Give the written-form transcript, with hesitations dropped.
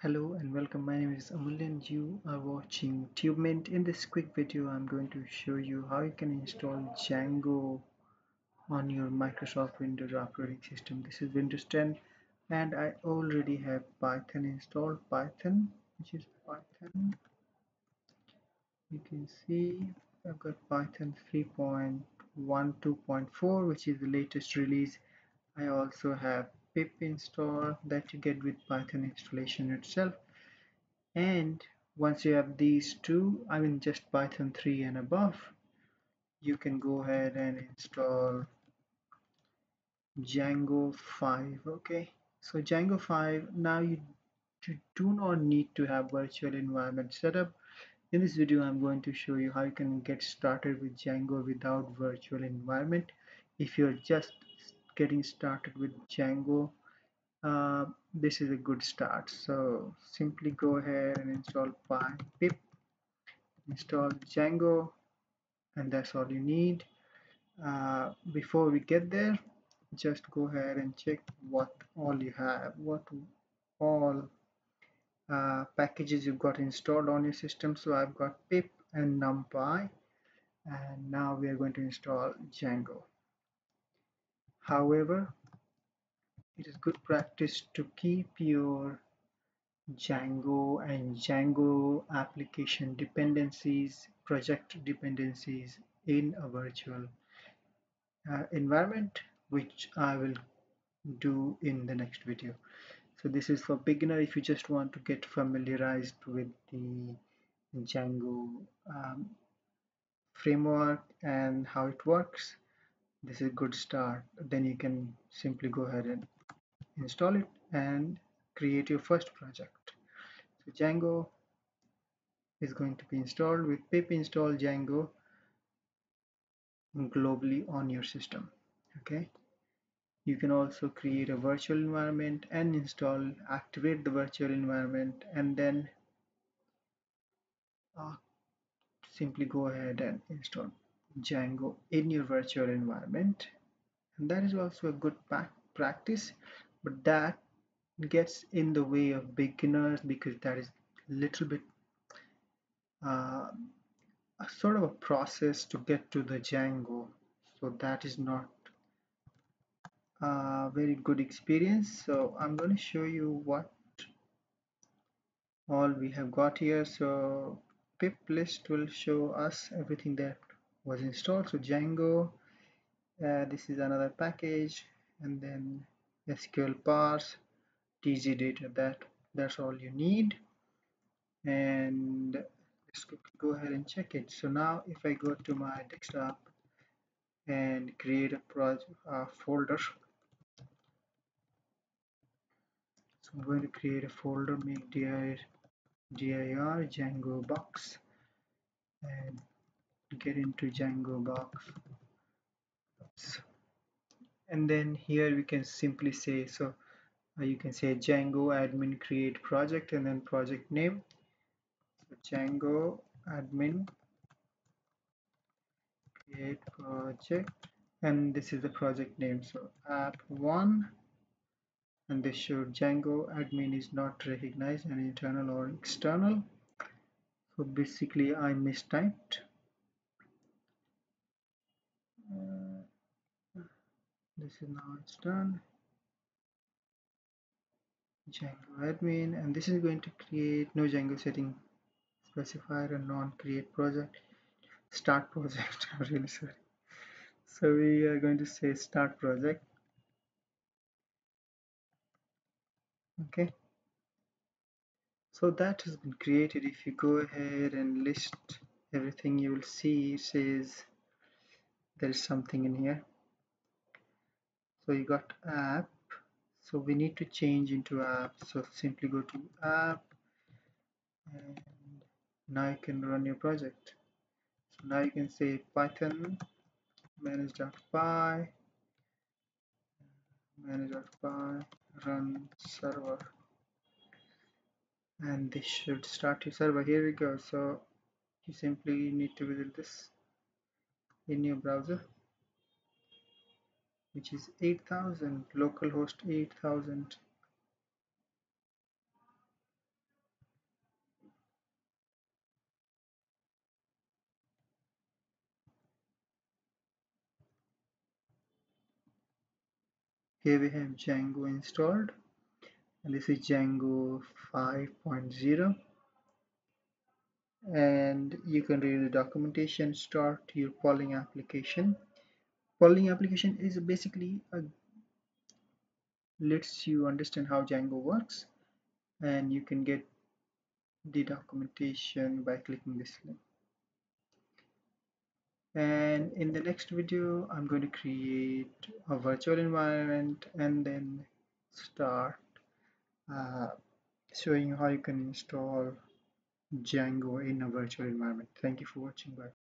Hello and welcome. My name is Amulya and you are watching TubeMint. In this quick video, I'm going to show you how you can install Django on your Microsoft Windows operating system. This is Windows 10 and I already have Python installed. Python, which is Python. You can see I've got Python 3.12.4, which is the latest release. I also have pip installed that you get with Python installation itself. And once you have these two, I mean just Python 3 and above, you can go ahead and install Django 5. Okay, so Django 5, now you do not need to have virtual environment set up. In this video, I'm going to show you how you can get started with Django without virtual environment. If you're just getting started with Django, this is a good start. So simply go ahead and install pip, install Django, and that's all you need. Before we get there, just go ahead and check what all you have, what all packages you've got installed on your system. So I've got pip and numpy, and now we are going to install Django. However, it is good practice to keep your Django and Django application dependencies, project dependencies in a virtual environment, which I will do in the next video. So this is for beginner if you just want to get familiarized with the Django framework and how it works. This is a good start. Then you can simply go ahead and install it and create your first project. So Django is going to be installed with pip install Django globally on your system. Okay. You can also create a virtual environment and activate the virtual environment, and then uh, simply go ahead and install Django in your virtual environment. And that is also a good practice, but that gets in the way of beginners because that is a little bit uh, a sort of a process to get to the Django. So that is not a very good experience. So I'm going to show you what all we have got here. So pip list will show us everything that was installed. So Django, this is another package, and then SQL parse, tz data. That's all you need. And let's go ahead and check it. So now if I go to my desktop and create a project folder, so I'm going to create a folder, make dir Django box, and get into Django box. And then here we can simply say, so you can say Django admin create project and then project name. So Django admin create project, and this is the project name. So app1, and this should Django admin is not recognized and internal or external. So basically I mistyped. This is now it's done. Django admin, and this is going to create no Django setting specifier and non-create project. Start project. I'm really sorry. So we are going to say start project. Okay. So that has been created. If you go ahead and list everything, you will see it says there is something in here. So you got app. So we need to change into app. So simply go to app, and now you can run your project. So now you can say Python manage.py run server, and this should start your server. Here we go. So you simply need to visit this in your browser, which is 8000 localhost 8000. Here we have Django installed, and this is Django 5.0, and you can read the documentation. Start your polling application. Polling application is basically lets you understand how Django works, and you can get the documentation by clicking this link. And in the next video, I'm going to create a virtual environment and then start uh, showing you how you can install Django in a virtual environment. Thank you for watching. Bye.